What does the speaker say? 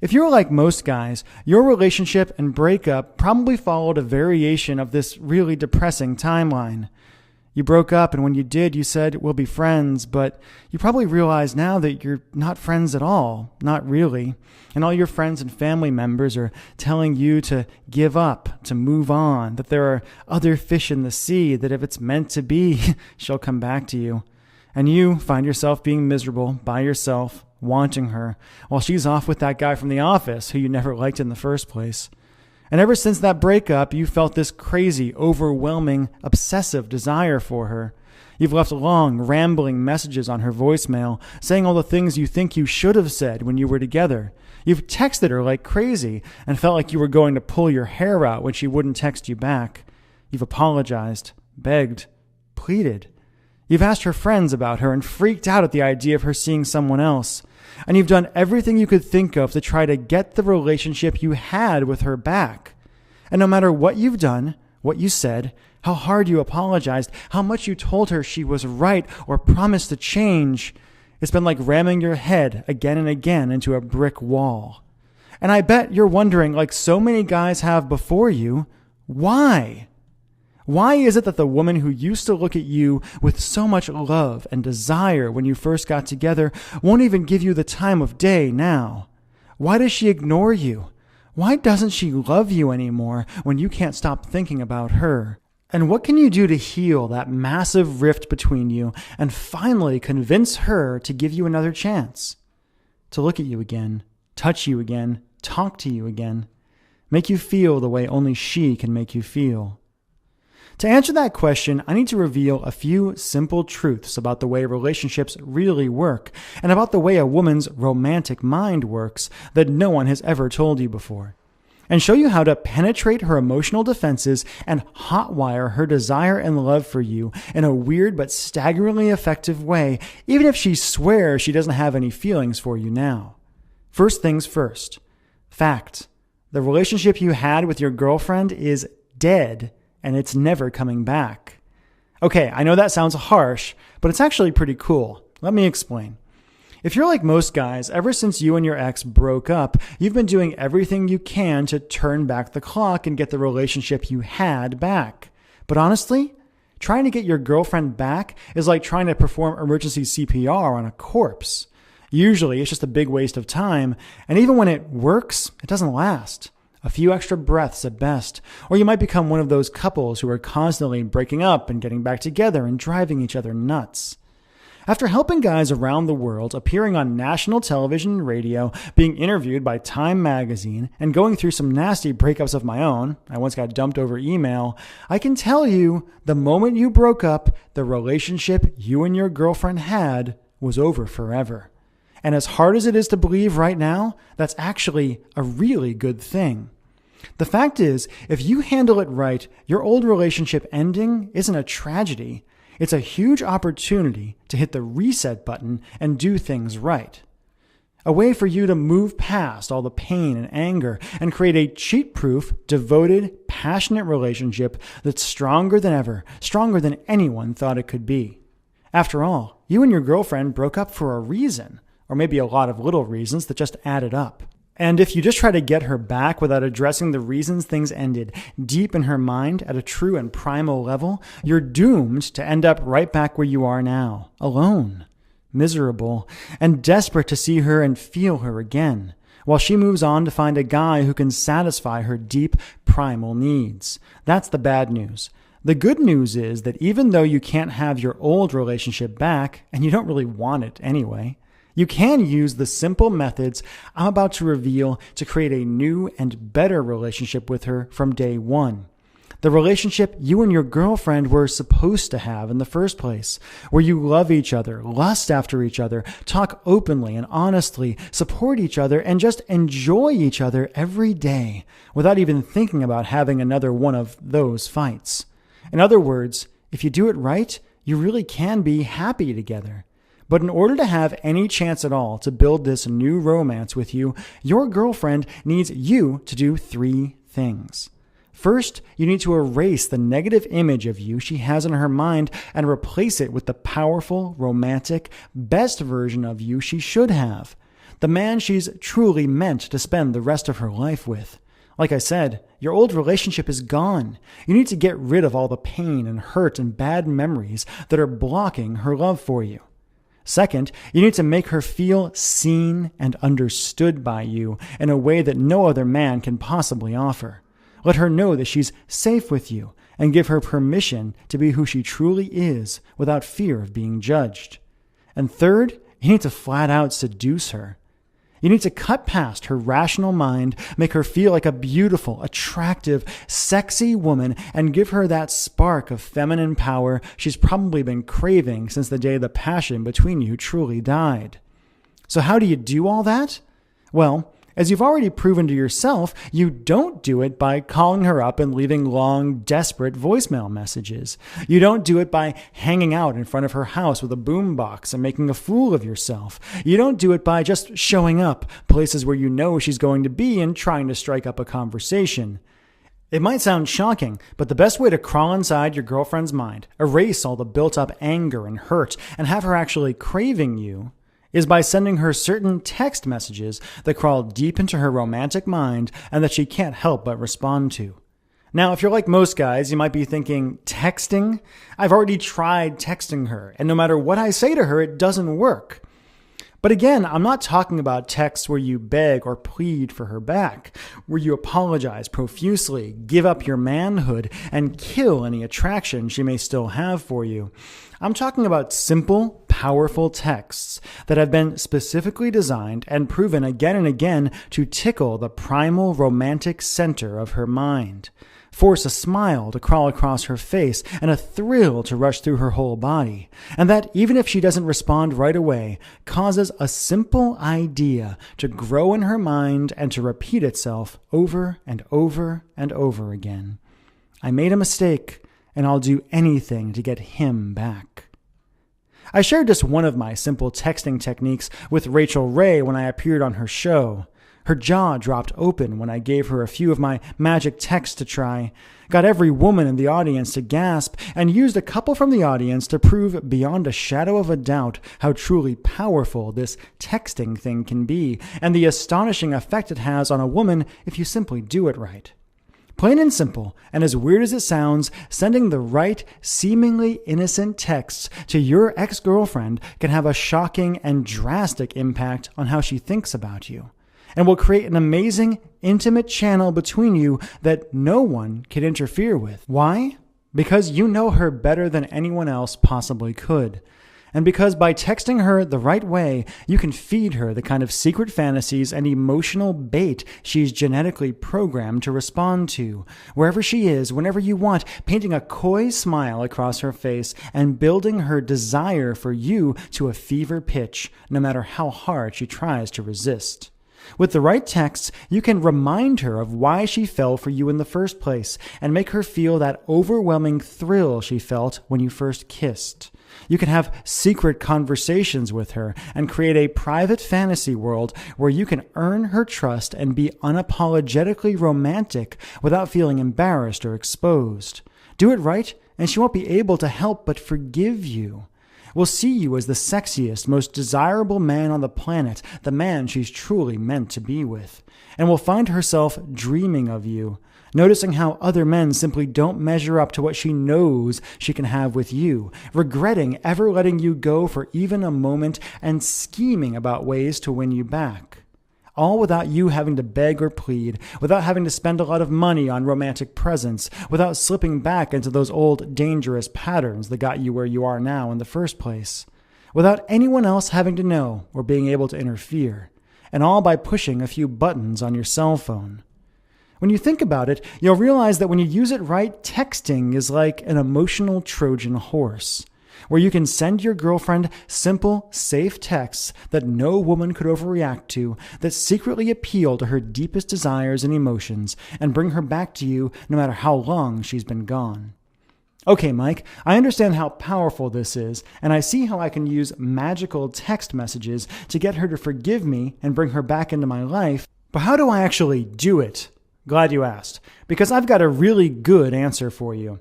If you're like most guys, your relationship and breakup probably followed a variation of this really depressing timeline. You broke up, and when you did, you said, we'll be friends, but you probably realize now that you're not friends at all, not really. And all your friends and family members are telling you to give up, to move on, that there are other fish in the sea, that if it's meant to be, she'll come back to you. And you find yourself being miserable by yourself, wanting her, while she's off with that guy from the office who you never liked in the first place. And ever since that breakup, you felt this crazy, overwhelming, obsessive desire for her. You've left long, rambling messages on her voicemail, saying all the things you think you should have said when you were together. You've texted her like crazy and felt like you were going to pull your hair out when she wouldn't text you back. You've apologized, begged, pleaded. You've asked her friends about her and freaked out at the idea of her seeing someone else. And you've done everything you could think of to try to get the relationship you had with her back. And no matter what you've done, what you said, how hard you apologized, how much you told her she was right or promised to change, it's been like ramming your head again and again into a brick wall. And I bet you're wondering, like so many guys have before you, why? Why is it that the woman who used to look at you with so much love and desire when you first got together won't even give you the time of day now? Why does she ignore you? Why doesn't she love you anymore when you can't stop thinking about her? And what can you do to heal that massive rift between you and finally convince her to give you another chance? To look at you again, touch you again, talk to you again, make you feel the way only she can make you feel. To answer that question, I need to reveal a few simple truths about the way relationships really work and about the way a woman's romantic mind works that no one has ever told you before, and show you how to penetrate her emotional defenses and hotwire her desire and love for you in a weird but staggeringly effective way, even if she swears she doesn't have any feelings for you now. First things first. Fact. The relationship you had with your girlfriend is dead. And it's never coming back. Okay, I know that sounds harsh, but it's actually pretty cool. Let me explain. If you're like most guys, ever since you and your ex broke up, you've been doing everything you can to turn back the clock and get the relationship you had back. But honestly, trying to get your girlfriend back is like trying to perform emergency CPR on a corpse. Usually, it's just a big waste of time, and even when it works, it doesn't last. A few extra breaths at best, or you might become one of those couples who are constantly breaking up and getting back together and driving each other nuts. After helping guys around the world, appearing on national television and radio, being interviewed by Time magazine, and going through some nasty breakups of my own, I once got dumped over email, I can tell you, the moment you broke up, the relationship you and your girlfriend had was over forever. And as hard as it is to believe right now, that's actually a really good thing. The fact is, if you handle it right, your old relationship ending isn't a tragedy. It's a huge opportunity to hit the reset button and do things right. A way for you to move past all the pain and anger and create a cheat-proof, devoted, passionate relationship that's stronger than ever, stronger than anyone thought it could be. After all, you and your girlfriend broke up for a reason, or maybe a lot of little reasons that just added up. And if you just try to get her back without addressing the reasons things ended deep in her mind at a true and primal level, you're doomed to end up right back where you are now, alone, miserable, and desperate to see her and feel her again, while she moves on to find a guy who can satisfy her deep, primal needs. That's the bad news. The good news is that even though you can't have your old relationship back, and you don't really want it anyway, you can use the simple methods I'm about to reveal to create a new and better relationship with her from day one. The relationship you and your girlfriend were supposed to have in the first place, where you love each other, lust after each other, talk openly and honestly, support each other, and just enjoy each other every day without even thinking about having another one of those fights. In other words, if you do it right, you really can be happy together. But in order to have any chance at all to build this new romance with you, your girlfriend needs you to do 3 things. First, you need to erase the negative image of you she has in her mind and replace it with the powerful, romantic, best version of you she should have. the man she's truly meant to spend the rest of her life with. Like I said, your old relationship is gone. You need to get rid of all the pain and hurt and bad memories that are blocking her love for you. Second, you need to make her feel seen and understood by you in a way that no other man can possibly offer. Let her know that she's safe with you and give her permission to be who she truly is without fear of being judged. And third, you need to flat out seduce her. You need to cut past her rational mind, make her feel like a beautiful, attractive, sexy woman, and give her that spark of feminine power she's probably been craving since the day the passion between you truly died. So how do you do all that? Well, as you've already proven to yourself, you don't do it by calling her up and leaving long, desperate voicemail messages. You don't do it by hanging out in front of her house with a boombox and making a fool of yourself. You don't do it by just showing up places where you know she's going to be and trying to strike up a conversation. It might sound shocking, but the best way to crawl inside your girlfriend's mind, erase all the built-up anger and hurt, and have her actually craving you, is by sending her certain text messages that crawl deep into her romantic mind and that she can't help but respond to. Now, if you're like most guys, you might be thinking, texting? I've already tried texting her, and no matter what I say to her, it doesn't work. But again, I'm not talking about texts where you beg or plead for her back, where you apologize profusely, give up your manhood, and kill any attraction she may still have for you. I'm talking about simple, powerful texts that have been specifically designed and proven again and again to tickle the primal romantic center of her mind, force a smile to crawl across her face and a thrill to rush through her whole body, and that, even if she doesn't respond right away, causes a simple idea to grow in her mind and to repeat itself over and over and over again. I made a mistake, and I'll do anything to get him back. I shared just one of my simple texting techniques with Rachel Ray when I appeared on her show. Her jaw dropped open when I gave her a few of my magic texts to try, got every woman in the audience to gasp, and used a couple from the audience to prove beyond a shadow of a doubt how truly powerful this texting thing can be, and the astonishing effect it has on a woman if you simply do it right. Plain and simple, and as weird as it sounds, sending the right, seemingly innocent texts to your ex-girlfriend can have a shocking and drastic impact on how she thinks about you, and will create an amazing, intimate channel between you that no one can interfere with. Why? Because you know her better than anyone else possibly could. And because by texting her the right way, you can feed her the kind of secret fantasies and emotional bait she's genetically programmed to respond to, wherever she is, whenever you want, painting a coy smile across her face and building her desire for you to a fever pitch, no matter how hard she tries to resist. With the right texts, you can remind her of why she fell for you in the first place and make her feel that overwhelming thrill she felt when you first kissed. You can have secret conversations with her and create a private fantasy world where you can earn her trust and be unapologetically romantic without feeling embarrassed or exposed. Do it right, and she won't be able to help but forgive you. Will see you as the sexiest, most desirable man on the planet, the man she's truly meant to be with, and will find herself dreaming of you, noticing how other men simply don't measure up to what she knows she can have with you, regretting ever letting you go for even a moment and scheming about ways to win you back. All without you having to beg or plead, without having to spend a lot of money on romantic presents, without slipping back into those old dangerous patterns that got you where you are now in the first place, without anyone else having to know or being able to interfere, and all by pushing a few buttons on your cell phone. When you think about it, you'll realize that when you use it right, texting is like an emotional Trojan horse, where you can send your girlfriend simple, safe texts that no woman could overreact to, that secretly appeal to her deepest desires and emotions, and bring her back to you no matter how long she's been gone. Okay, Mike, I understand how powerful this is, and I see how I can use magical text messages to get her to forgive me and bring her back into my life, but how do I actually do it? Glad you asked, because I've got a really good answer for you.